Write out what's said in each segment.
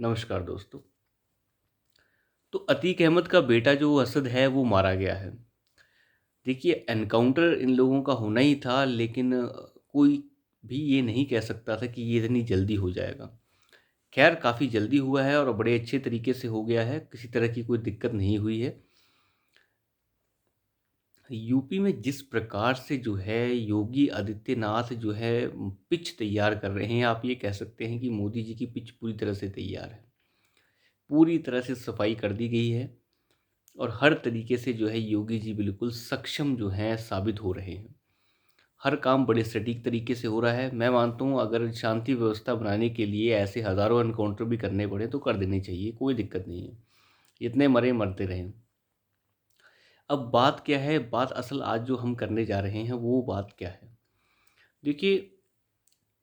नमस्कार दोस्तों। तो अतीक अहमद का बेटा जो असद है वो मारा गया है। देखिए एनकाउंटर इन लोगों का होना ही था, लेकिन कोई भी ये नहीं कह सकता था कि ये इतनी जल्दी हो जाएगा। खैर काफ़ी जल्दी हुआ है और बड़े अच्छे तरीके से हो गया है, किसी तरह की कोई दिक्कत नहीं हुई है। यूपी में जिस प्रकार से जो है योगी आदित्यनाथ जो है पिच तैयार कर रहे हैं, आप ये कह सकते हैं कि मोदी जी की पिच पूरी तरह से तैयार है। पूरी तरह से सफाई कर दी गई है और हर तरीके से जो है योगी जी बिल्कुल सक्षम जो हैं साबित हो रहे हैं। हर काम बड़े सटीक तरीके से हो रहा है। मैं मानता हूँ अगर शांति व्यवस्था बनाने के लिए ऐसे हज़ारों एनकाउंटर भी करने पड़े तो कर देने चाहिए, कोई दिक्कत नहीं है। इतने मरे मरते रहें। अब बात क्या है, बात असल आज जो हम करने जा रहे हैं वो बात क्या है? देखिए,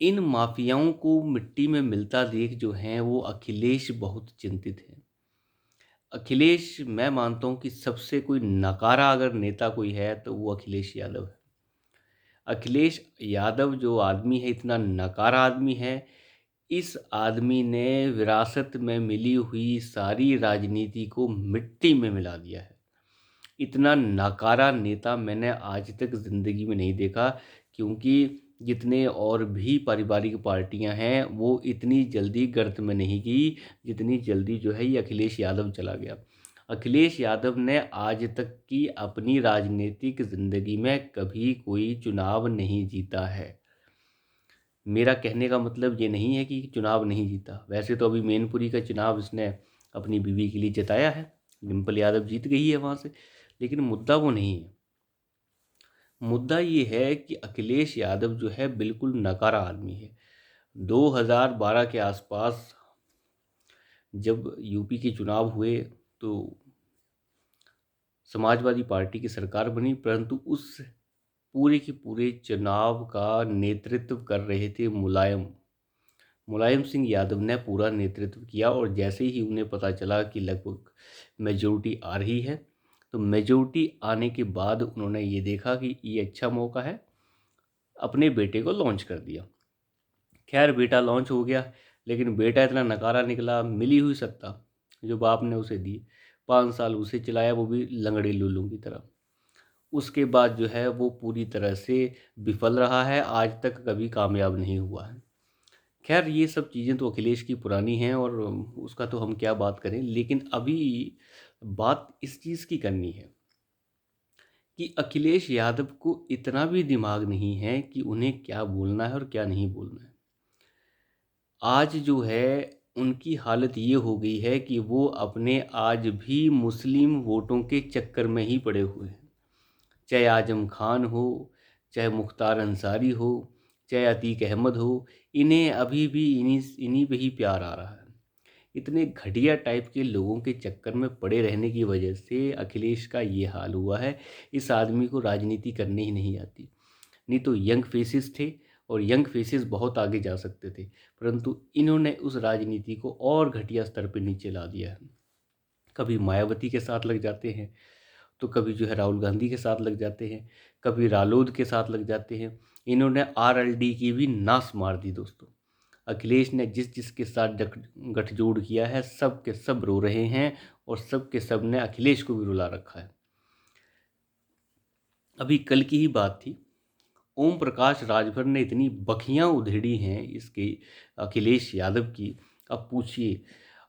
इन माफियाओं को मिट्टी में मिलता देख जो हैं वो अखिलेश बहुत चिंतित हैं। अखिलेश, मैं मानता हूँ कि सबसे कोई नकारा अगर नेता कोई है तो वो अखिलेश यादव है। अखिलेश यादव जो आदमी है, इतना नकारा आदमी है। इस आदमी ने विरासत में मिली हुई सारी राजनीति को मिट्टी में मिला दिया है। इतना नकारा नेता मैंने आज तक ज़िंदगी में नहीं देखा, क्योंकि जितने और भी पारिवारिक पार्टियां हैं वो इतनी जल्दी गर्त में नहीं गई जितनी जल्दी जो है ये अखिलेश यादव चला गया। अखिलेश यादव ने आज तक की अपनी राजनीतिक ज़िंदगी में कभी कोई चुनाव नहीं जीता है। मेरा कहने का मतलब ये नहीं है कि चुनाव नहीं जीता। वैसे तो अभी मैनपुरी का चुनाव इसने अपनी बीवी के लिए जिताया है, डिम्पल यादव जीत गई है वहाँ से। लेकिन मुद्दा वो नहीं है। मुद्दा ये है कि अखिलेश यादव जो है बिल्कुल नकारा आदमी है। 2012 के आसपास जब यूपी के चुनाव हुए तो समाजवादी पार्टी की सरकार बनी, परंतु उस पूरे के पूरे चुनाव का नेतृत्व कर रहे थे मुलायम मुलायम सिंह यादव ने पूरा नेतृत्व किया। और जैसे ही उन्हें पता चला कि लगभग मेजोरिटी आ रही है, तो मेजोरिटी आने के बाद उन्होंने ये देखा कि ये अच्छा मौका है, अपने बेटे को लॉन्च कर दिया। खैर बेटा लॉन्च हो गया, लेकिन बेटा इतना नकारा निकला। मिली हुई सत्ता जो बाप ने उसे दी, 5 साल उसे चलाया, वो भी लंगड़े लुल्लू की तरह। उसके बाद जो है वो पूरी तरह से विफल रहा है, आज तक कभी कामयाब नहीं हुआ है। खैर ये सब चीज़ें तो अखिलेश की पुरानी हैं और उसका तो हम क्या बात करें, लेकिन अभी बात इस चीज़ की करनी है कि अखिलेश यादव को इतना भी दिमाग नहीं है कि उन्हें क्या बोलना है और क्या नहीं बोलना है। आज जो है उनकी हालत ये हो गई है कि वो अपने आज भी मुस्लिम वोटों के चक्कर में ही पड़े हुए हैं। चाहे आजम खान हो, चाहे मुख्तार अंसारी हो, चाहे अतीक अहमद हो, इन्हें अभी भी इन्हीं इन्हीं पे ही प्यार आ रहा है। इतने घटिया टाइप के लोगों के चक्कर में पड़े रहने की वजह से अखिलेश का ये हाल हुआ है। इस आदमी को राजनीति करने ही नहीं आती। नहीं तो यंग फेसेस थे और यंग फेसेस बहुत आगे जा सकते थे, परंतु इन्होंने उस राजनीति को और घटिया स्तर पर नीचे ला दिया है। कभी मायावती के साथ लग जाते हैं, तो कभी जो है राहुल गांधी के साथ लग जाते हैं, कभी रालोद के साथ लग जाते हैं। इन्होंने आरएलडी की भी नाश मार दी दोस्तों। अखिलेश ने जिस जिसके साथ गठजोड़ किया है, सब के सब रो रहे हैं और सब के सब ने अखिलेश को भी रुला रखा है। अभी कल की ही बात थी, ओम प्रकाश राजभर ने इतनी बखियां उधेड़ी हैं इसके अखिलेश यादव की। अब पूछिए,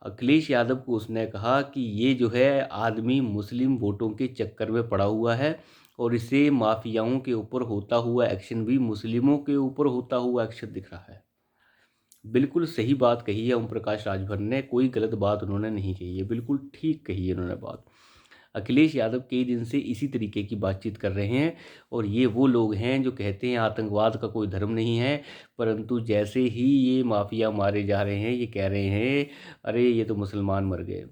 अखिलेश यादव को उसने कहा कि ये जो है आदमी मुस्लिम वोटों के चक्कर में पड़ा हुआ है और इसे माफियाओं के ऊपर होता हुआ एक्शन भी मुस्लिमों के ऊपर होता हुआ एक्शन दिख रहा है। बिल्कुल सही बात कही है ओम प्रकाश राजभर ने, कोई गलत बात उन्होंने नहीं कही है, बिल्कुल ठीक कही है उन्होंने बात। अखिलेश यादव कई दिन से इसी तरीके की बातचीत कर रहे हैं और ये वो लोग हैं जो कहते हैं आतंकवाद का कोई धर्म नहीं है, परंतु जैसे ही ये माफिया मारे जा रहे हैं ये कह रहे हैं अरे ये तो मुसलमान मर गए।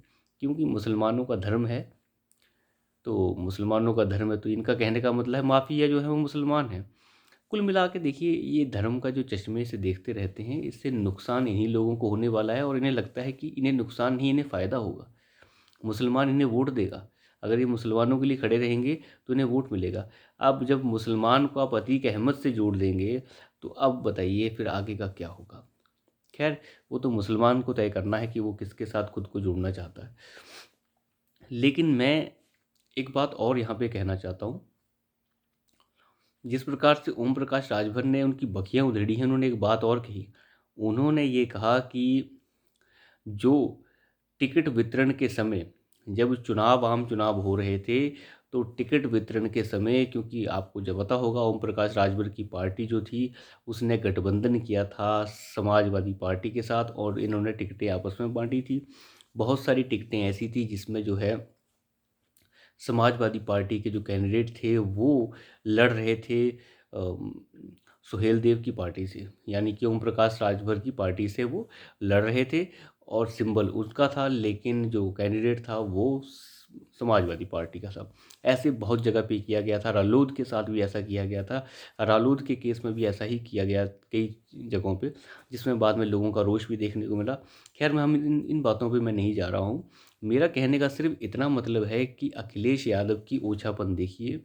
क्योंकि मुसलमानों का धर्म है, तो मुसलमानों का धर्म है तो इनका कहने का मतलब है माफिया जो है वो मुसलमान है। कुल मिला के देखिए, ये धर्म का जो चश्मे से देखते रहते हैं, इससे नुकसान इन्हीं लोगों को होने वाला है और इन्हें लगता है कि इन्हें नुकसान नहीं इन्हें फ़ायदा होगा। मुसलमान इन्हें वोट देगा। अगर ये मुसलमानों के लिए खड़े रहेंगे तो इन्हें वोट मिलेगा। अब जब मुसलमान को आप अतीक अहमद से जोड़ देंगे तो अब बताइए फिर आगे का क्या होगा। खैर वो तो मुसलमान को तय करना है कि वो किसके साथ खुद को जोड़ना चाहता है। लेकिन मैं एक बात और यहाँ पे कहना चाहता हूँ। जिस प्रकार से ओम प्रकाश राजभर ने उनकी बखियाँ उधेड़ी हैं, उन्होंने एक बात और कही। उन्होंने ये कहा कि जो टिकट वितरण के समय, जब आम चुनाव हो रहे थे, तो टिकट वितरण के समय, क्योंकि आपको जब पता होगा ओम प्रकाश राजभर की पार्टी जो थी उसने गठबंधन किया था समाजवादी पार्टी के साथ और इन्होंने टिकटें आपस में बांटी थी। बहुत सारी टिकटें ऐसी थी जिसमें जो है समाजवादी पार्टी के जो कैंडिडेट थे वो लड़ रहे थे सुहेल देव की पार्टी से, यानी कि ओम प्रकाश राजभर की पार्टी से वो लड़ रहे थे और सिंबल उसका था, लेकिन जो कैंडिडेट था वो समाजवादी पार्टी का था। ऐसे बहुत जगह पे किया गया था, रालोद के साथ भी ऐसा किया गया था। रालोद के केस में भी ऐसा ही किया गया कई जगहों पे, जिसमें बाद में लोगों का रोष भी देखने को मिला। खैर मैं हम इन बातों पे मैं नहीं जा रहा हूँ। मेरा कहने का सिर्फ इतना मतलब है कि अखिलेश यादव की ओछापन देखिए।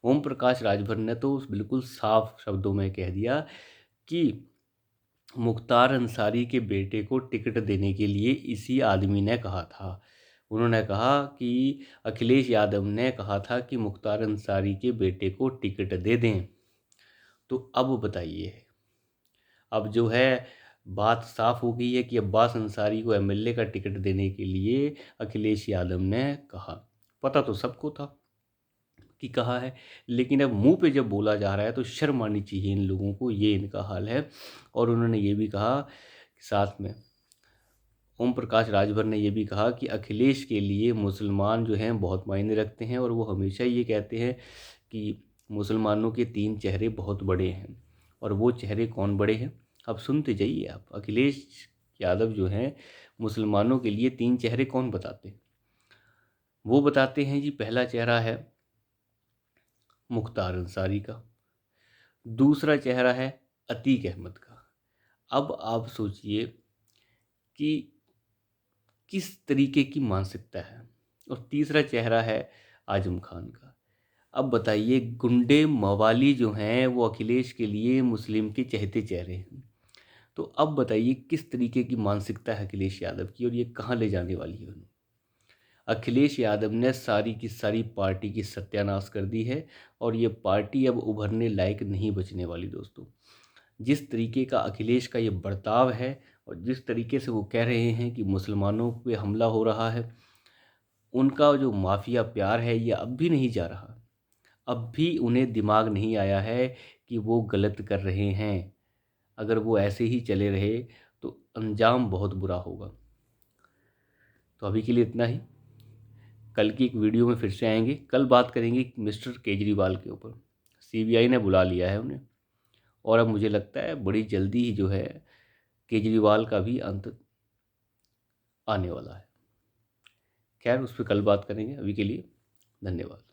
ओम प्रकाश राजभर ने तो बिल्कुल साफ शब्दों में कह दिया कि मुख्तार अंसारी के बेटे को टिकट देने के लिए इसी आदमी ने कहा था। उन्होंने कहा कि अखिलेश यादव ने कहा था कि मुख्तार अंसारी के बेटे को टिकट दे दें। तो अब बताइए, अब जो है बात साफ हो गई है कि अब्बास अंसारी को एमएलए का टिकट देने के लिए अखिलेश यादव ने कहा। पता तो सबको था कि कहा है, लेकिन अब मुंह पे जब बोला जा रहा है तो शर्म आनी चाहिए इन लोगों को, ये इनका हाल है। और उन्होंने ये भी कहा कि साथ में ओम प्रकाश राजभर ने ये भी कहा कि अखिलेश के लिए मुसलमान जो हैं बहुत मायने रखते हैं और वो हमेशा ये कहते हैं कि मुसलमानों के 3 चेहरे बहुत बड़े हैं। और वो चेहरे कौन बड़े हैं, अब सुनते जाइए आप। अखिलेश यादव जो हैं मुसलमानों के लिए 3 चेहरे कौन बताते हैं? वो बताते हैं जी, पहला चेहरा है मुख्तार अंसारी का, दूसरा चेहरा है अतीक अहमद का। अब आप सोचिए कि किस तरीके की मानसिकता है। और तीसरा चेहरा है आजम खान का। अब बताइए, गुंडे मवाली जो हैं वो अखिलेश के लिए मुस्लिम के चहेते चेहरे हैं। तो अब बताइए किस तरीके की मानसिकता है अखिलेश यादव की और ये कहाँ ले जाने वाली है उन्हें। अखिलेश यादव ने सारी की सारी पार्टी की सत्यानाश कर दी है और ये पार्टी अब उभरने लायक नहीं बचने वाली दोस्तों। जिस तरीके का अखिलेश का ये बर्ताव है और जिस तरीके से वो कह रहे हैं कि मुसलमानों पे हमला हो रहा है, उनका जो माफिया प्यार है ये अब भी नहीं जा रहा। अब भी उन्हें दिमाग नहीं आया है कि वो गलत कर रहे हैं। अगर वो ऐसे ही चले रहे तो अंजाम बहुत बुरा होगा। तो अभी के लिए इतना ही। कल की एक वीडियो में फिर से आएंगे। कल बात करेंगे मिस्टर केजरीवाल के ऊपर। सीबीआई ने बुला लिया है उन्हें और अब मुझे लगता है बड़ी जल्दी ही जो है केजरीवाल का भी अंत आने वाला है। खैर उस पर कल बात करेंगे। अभी के लिए धन्यवाद।